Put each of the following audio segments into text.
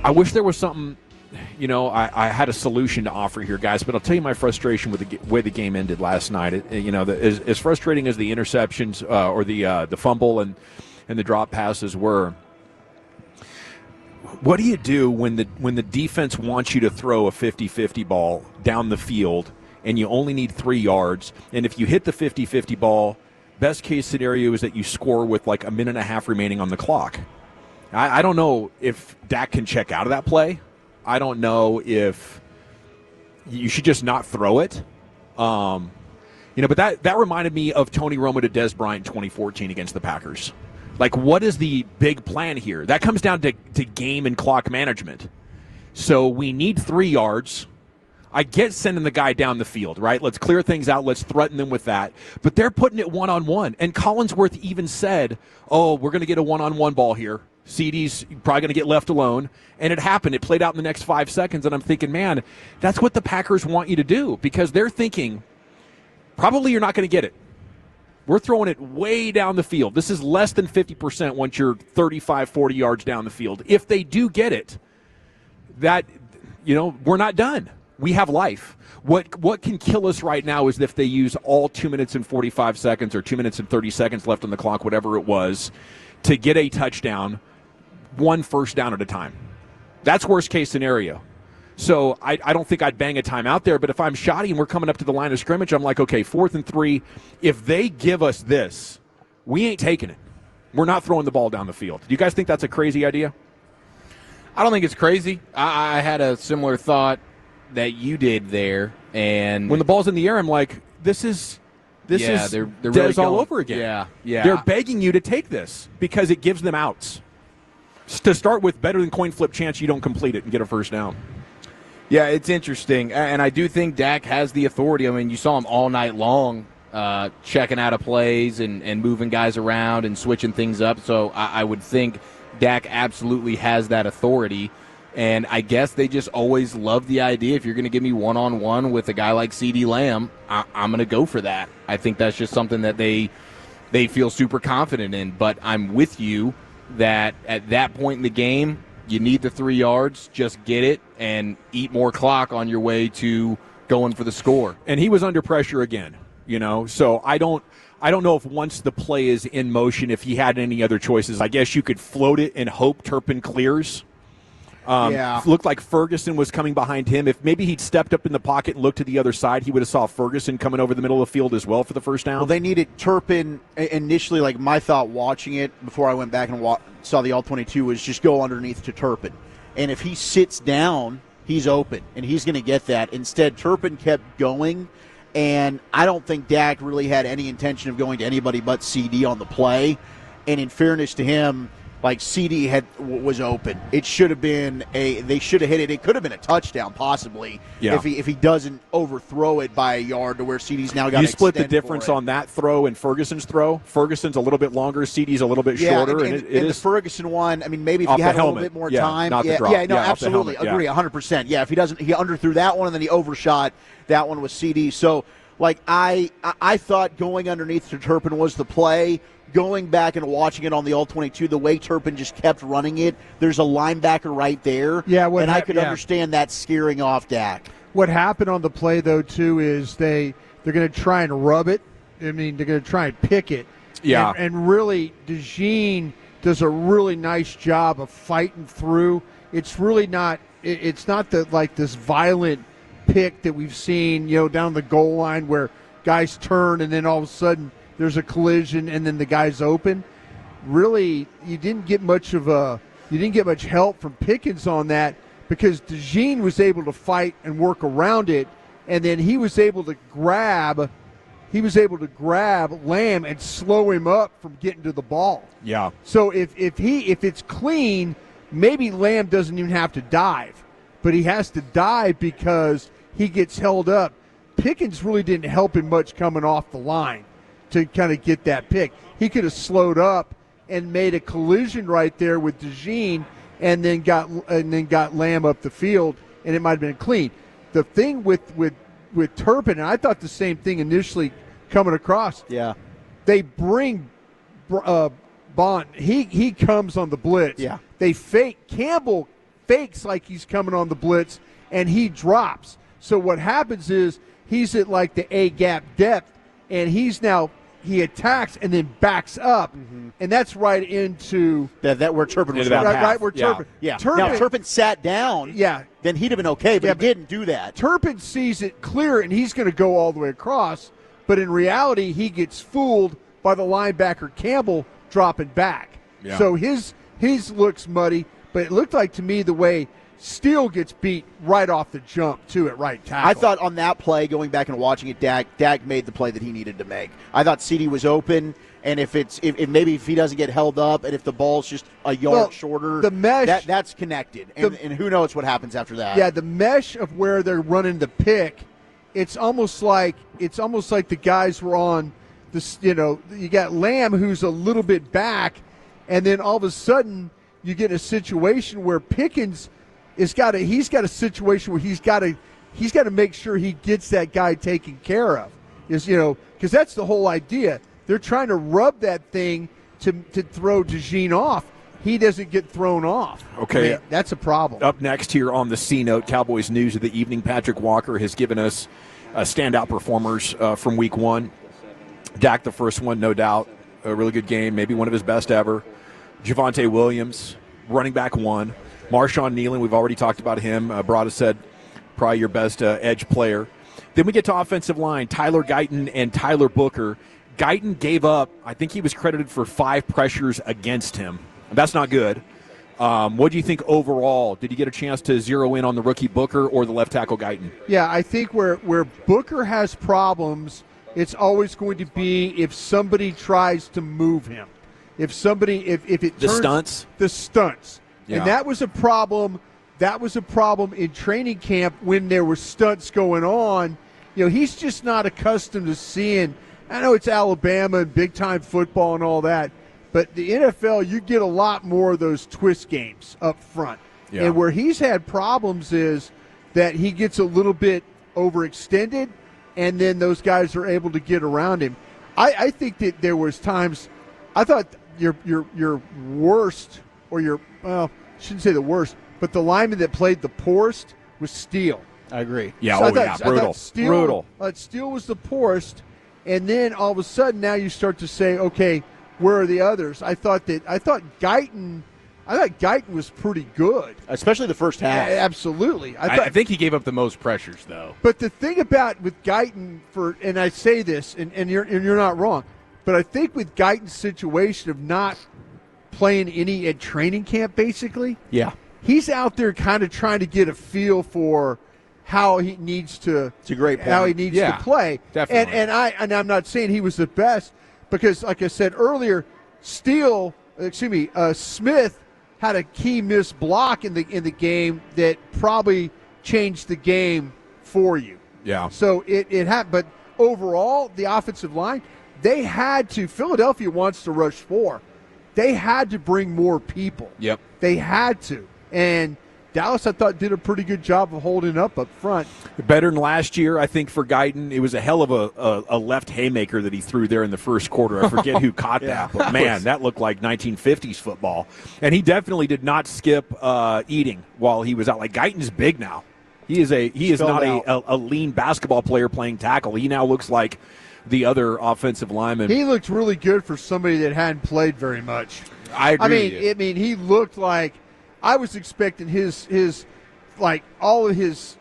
I wish there was something. I had a solution to offer here, guys, but I'll tell you my frustration with the way the game ended last night. As frustrating as the interceptions or the fumble and the drop passes were, what do you do when the defense wants you to throw a 50-50 ball down the field and you only need 3 yards? And if you hit the 50-50 ball, best case scenario is that you score with like a minute and a half remaining on the clock. I don't know if Dak can check out of that play. I don't know if you should just not throw it. But that reminded me of Tony Romo to Dez Bryant in 2014 against the Packers. Like, what is the big plan here? That comes down to game and clock management. So we need 3 yards. I get sending the guy down the field, right? Let's clear things out. Let's threaten them with that. But they're putting it one-on-one. And Collinsworth even said, we're going to get a one-on-one ball here. CeeDee's probably going to get left alone. And it happened. It played out in the next 5 seconds. And I'm thinking, man, that's what the Packers want you to do, because they're thinking probably you're not going to get it. We're throwing it way down the field. This is less than 50% once you're 35, 40 yards down the field. If they do get it, we're not done. We have life. What can kill us right now is if they use all 2 minutes and 45 seconds or 2 minutes and 30 seconds left on the clock, whatever it was, to get a touchdown, 1 first down at a time. That's worst case scenario. So I don't think I'd bang a timeout there, but if I'm Schotty and we're coming up to the line of scrimmage, I'm like, okay, 4th and 3. If they give us this, we ain't taking it. We're not throwing the ball down the field. Do you guys think that's a crazy idea? I don't think it's crazy. I had a similar thought that you did there, and when the ball's in the air, I'm like, this is they're Dez really all over again. Yeah. They're begging you to take this because it gives them outs. To start with, better than coin flip chance you don't complete it and get a first down. Yeah, it's interesting, and I do think Dak has the authority. I mean, you saw him all night long checking out of plays and moving guys around and switching things up, so I would think Dak absolutely has that authority. And I guess they just always love the idea, if you're going to give me one-on-one with a guy like CeeDee Lamb, I'm going to go for that. I think that's just something that they feel super confident in. But I'm with you that at that point in the game, you need the 3 yards. Just get it and eat more clock on your way to going for the score. And he was under pressure again, So I don't know if once the play is in motion, if he had any other choices. I guess you could float it and hope Turpin clears. Looked like Ferguson was coming behind him. If maybe he'd stepped up in the pocket and looked to the other side, he would have saw Ferguson coming over the middle of the field as well for the first down. Well, they needed Turpin initially. Like, my thought watching it before I went back and saw the All-22 was just go underneath to Turpin. And if he sits down, he's open, and he's going to get that. Instead, Turpin kept going, and I don't think Dak really had any intention of going to anybody but CeeDee on the play. And in fairness to him, like, CeeDee was open. It should have been they should have hit it. It could have been a touchdown possibly if he doesn't overthrow it by a yard to where CeeDee's now got to split the difference on that throw and Ferguson's throw. Ferguson's a little bit longer, CeeDee's a little bit shorter. And the Ferguson one, I mean, maybe if he had a little bit more time. Absolutely. Agree 100%. Yeah, if he underthrew that one and then he overshot that one with CeeDee. So, like, I thought going underneath to Turpin was the play. Going back and watching it on the All-22, the way Turpin just kept running it, there's a linebacker right there. And I could understand that scaring off Dak. What happened on the play, though, too, is they're going to try and rub it. I mean, they're going to try and pick it. Yeah. And really, DeJean does a really nice job of fighting through. It's really not – it's not this violent pick that we've seen, down the goal line where guys turn and then all of a sudden – there's a collision and then the guy's open. Really, you didn't get much help from Pickens on that, because DeJean was able to fight and work around it, and then he was able to grab Lamb and slow him up from getting to the ball. Yeah. So if it's clean, maybe Lamb doesn't even have to dive, but he has to dive because he gets held up. Pickens really didn't help him much coming off the line to kind of get that pick. He could have slowed up and made a collision right there with DeJean and then got Lamb up the field, and it might have been clean. The thing with Turpin, and I thought the same thing initially coming across. Yeah. They bring Bond. He comes on the blitz. Yeah. They fake. Campbell fakes like he's coming on the blitz, and he drops. So what happens is he's at like the A-gap depth, and he attacks and then backs up, and that's right into that where Turpin was right where Turpin. Yeah. Turpin, now, if Turpin sat down, then he'd have been okay, but he didn't do that. Turpin sees it clear, and he's going to go all the way across, but in reality, he gets fooled by the linebacker Campbell dropping back. Yeah. So his looks muddy, but it looked like to me the way Steele gets beat right off the jump, too, at right tackle. I thought on that play, going back and watching it, Dak made the play that he needed to make. I thought CeeDee was open, and if he doesn't get held up, and if the ball's just a yard shorter, the mesh that's connected, and who knows what happens after that. Yeah, the mesh of where they're running the pick, it's almost like the guys were on this. You got Lamb who's a little bit back, and then all of a sudden you get a situation where Pickens. He's got a situation where he's got to make sure he gets that guy taken care of. Because that's the whole idea. They're trying to rub that thing to throw DeJean off. He doesn't get thrown off. Okay. Man, that's a problem. Up next here on the CNOTE, Cowboys News of the Evening, Patrick Walker has given us standout performers from Week 1. Dak, the first one, no doubt. A really good game, maybe one of his best ever. Javonte Williams, running back 1. Marshawn Nealon, we've already talked about him. Brada said probably your best edge player. Then we get to offensive line, Tyler Guyton and Tyler Booker. Guyton gave up, I think he was credited for 5 pressures against him. That's not good. What do you think overall? Did you get a chance to zero in on the rookie Booker or the left tackle Guyton? Yeah, I think where Booker has problems, it's always going to be if somebody tries to move him. If it turns the stunts. Yeah. And that was a problem. That was a problem in training camp when there were stunts going on. He's just not accustomed to seeing. I know it's Alabama and big-time football and all that, but the NFL, you get a lot more of those twist games up front. Yeah. And where he's had problems is that he gets a little bit overextended, and then those guys are able to get around him. I think that there was times I thought your worst or your I shouldn't say the worst, but the lineman that played the poorest was Steele. I agree. Yeah, so brutal. Steele was the poorest, and then all of a sudden now you start to say, okay, where are the others? I thought Guyton was pretty good, especially the first half. Yeah, absolutely. I think he gave up the most pressures, though. But the thing about with Guyton, and I say this, and you're not wrong, but I think with Guyton's situation of not playing any at training camp, basically. Yeah. He's out there kind of trying to get a feel for how he needs to. It's a great point. How he needs to play. Definitely. And I'm not saying he was the best because, like I said earlier, Smith had a key missed block in the game that probably changed the game for you. Yeah. So it happened, but overall, the offensive line, they had to. Philadelphia wants to rush 4. They had to bring more people. Yep. They had to. And Dallas, I thought, did a pretty good job of holding up front. Better than last year, I think, for Guyton. It was a hell of a left haymaker that he threw there in the first quarter. I forget who caught that, but, man, that looked like 1950s football. And he definitely did not skip eating while he was out. Like, Guyton's big now. He is not a lean basketball player playing tackle. He now looks like the other offensive lineman. He looked really good for somebody that hadn't played very much. I agree. I mean, he looked like I was expecting his like all of his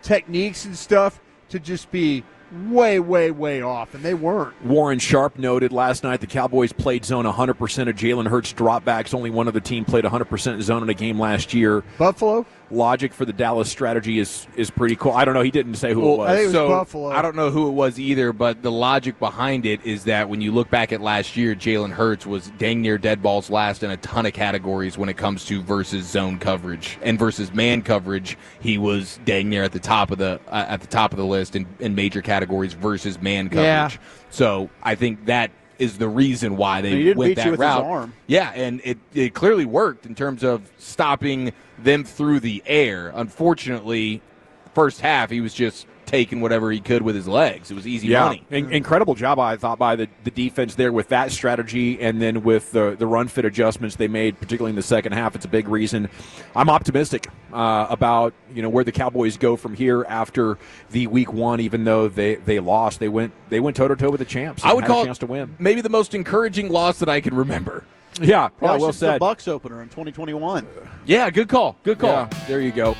techniques and stuff to just be way, way, way off, and they weren't. Warren Sharp noted last night the Cowboys played zone 100% of Jalen Hurts dropbacks. Only one other team played 100% zone in a game last year. Buffalo? Logic for the Dallas strategy is pretty cool. I don't know. He didn't say who it was. I think it was Buffalo. I don't know who it was either, but the logic behind it is that when you look back at last year, Jalen Hurts was dang near dead balls last in a ton of categories when it comes to versus zone coverage and versus man coverage. He was dang near at the top of the list in major categories versus man coverage. Yeah. So I think that is the reason why they went that route. His arm. Yeah, and it clearly worked in terms of stopping them through the air. Unfortunately, first half he was just taking whatever he could with his legs. It was easy Yeah, money. incredible job, I thought, by the defense there with that strategy, and then with the run fit adjustments they made, particularly in the second half. It's a big reason. I'm optimistic about where the Cowboys go from here after the week one. Even though they lost, they went toe to toe with the champs. I would call a chance to win. Maybe the most encouraging loss that I can remember. Yeah, Probably well since the said. Bucks opener in 2021. Yeah, good call. Good call. Yeah, there you go.